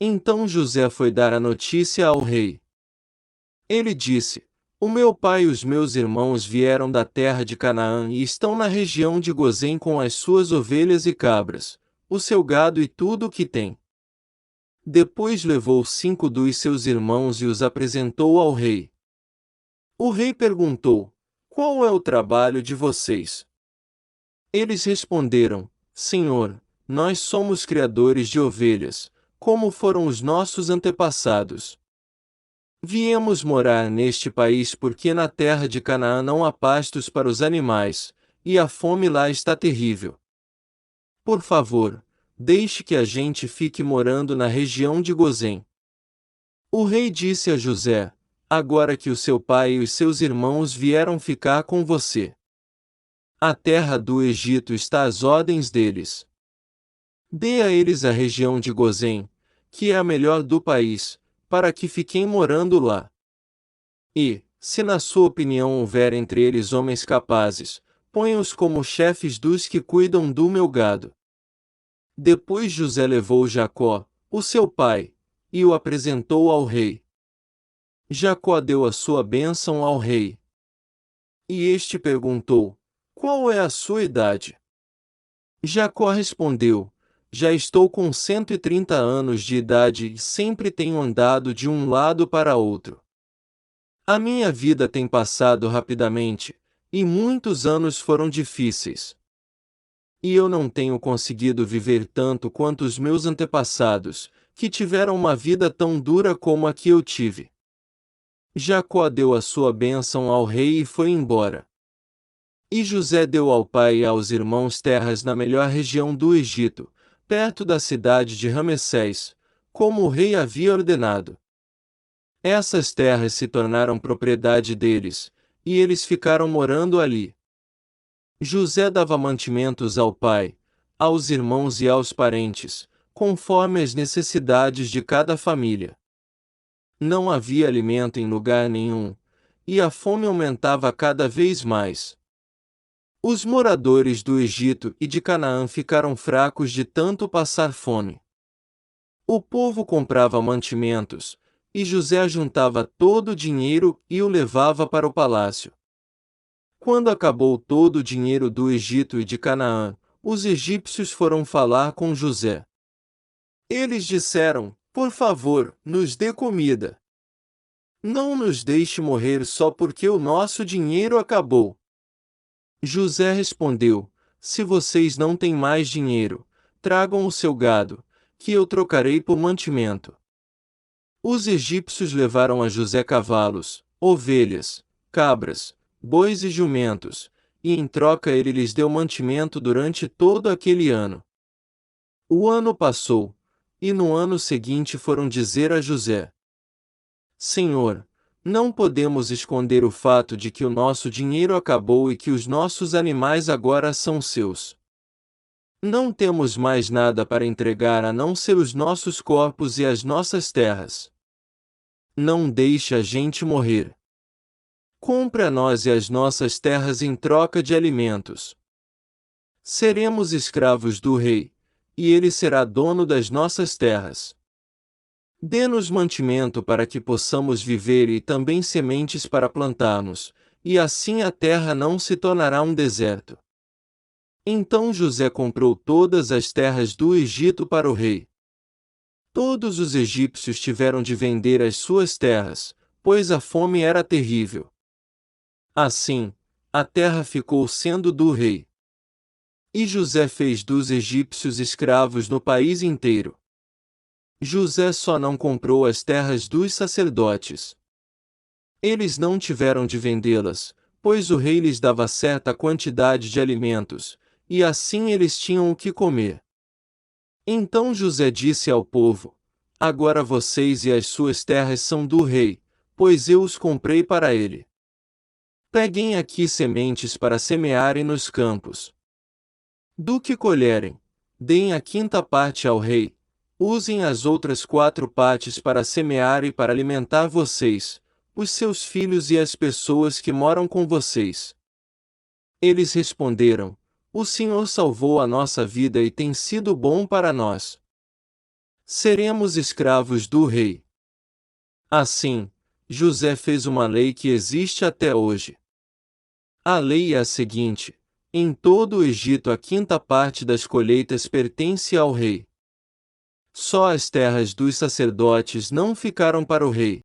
Então José foi dar a notícia ao rei. Ele disse: O meu pai e os meus irmãos vieram da terra de Canaã e estão na região de Gozém com as suas ovelhas e cabras, o seu gado e tudo o que tem. Depois levou 5 dos seus irmãos e os apresentou ao rei. O rei perguntou: Qual é o trabalho de vocês? Eles responderam: Senhor, nós somos criadores de ovelhas, como foram os nossos antepassados. Viemos morar neste país porque na terra de Canaã não há pastos para os animais, e a fome lá está terrível. Por favor, deixe que a gente fique morando na região de Gozém. O rei disse a José: Agora que o seu pai e os seus irmãos vieram ficar com você, a terra do Egito está às ordens deles. Dê a eles a região de Gozém, que é a melhor do país, para que fiquem morando lá. E, se na sua opinião houver entre eles homens capazes, ponha-os como chefes dos que cuidam do meu gado. Depois José levou Jacó, o seu pai, e o apresentou ao rei. Jacó deu a sua bênção ao rei. E este perguntou: Qual é a sua idade? Jacó respondeu: Já estou com 130 anos de idade e sempre tenho andado de um lado para outro. A minha vida tem passado rapidamente, e muitos anos foram difíceis. E eu não tenho conseguido viver tanto quanto os meus antepassados, que tiveram uma vida tão dura como a que eu tive. Jacó deu a sua bênção ao rei e foi embora. E José deu ao pai e aos irmãos terras na melhor região do Egito, perto da cidade de Ramessés, como o rei havia ordenado. Essas terras se tornaram propriedade deles, e eles ficaram morando ali. José dava mantimentos ao pai, aos irmãos e aos parentes, conforme as necessidades de cada família. Não havia alimento em lugar nenhum, e a fome aumentava cada vez mais. Os moradores do Egito e de Canaã ficaram fracos de tanto passar fome. O povo comprava mantimentos, e José juntava todo o dinheiro e o levava para o palácio. Quando acabou todo o dinheiro do Egito e de Canaã, os egípcios foram falar com José. Eles disseram: Por favor, nos dê comida. Não nos deixe morrer só porque o nosso dinheiro acabou. José respondeu: Se vocês não têm mais dinheiro, tragam o seu gado, que eu trocarei por mantimento. Os egípcios levaram a José cavalos, ovelhas, cabras, bois e jumentos, e em troca ele lhes deu mantimento durante todo aquele ano. O ano passou, e no ano seguinte foram dizer a José: Senhor, não podemos esconder o fato de que o nosso dinheiro acabou e que os nossos animais agora são seus. Não temos mais nada para entregar a não ser os nossos corpos e as nossas terras. Não deixe a gente morrer. Compre a nós e as nossas terras em troca de alimentos. Seremos escravos do rei, e ele será dono das nossas terras. Dê-nos mantimento para que possamos viver e também sementes para plantarmos, e assim a terra não se tornará um deserto. Então José comprou todas as terras do Egito para o rei. Todos os egípcios tiveram de vender as suas terras, pois a fome era terrível. Assim, a terra ficou sendo do rei. E José fez dos egípcios escravos no país inteiro. José só não comprou as terras dos sacerdotes. Eles não tiveram de vendê-las, pois o rei lhes dava certa quantidade de alimentos, e assim eles tinham o que comer. Então José disse ao povo: Agora vocês e as suas terras são do rei, pois eu os comprei para ele. Peguem aqui sementes para semearem nos campos. Do que colherem, deem a quinta parte ao rei. Usem as outras 4 partes para semear e para alimentar vocês, os seus filhos e as pessoas que moram com vocês. Eles responderam: O Senhor salvou a nossa vida e tem sido bom para nós. seremos escravos do rei. Assim, José fez uma lei que existe até hoje. A lei é a seguinte: em todo o Egito a quinta parte das colheitas pertence ao rei. Só as terras dos sacerdotes não ficaram para o rei.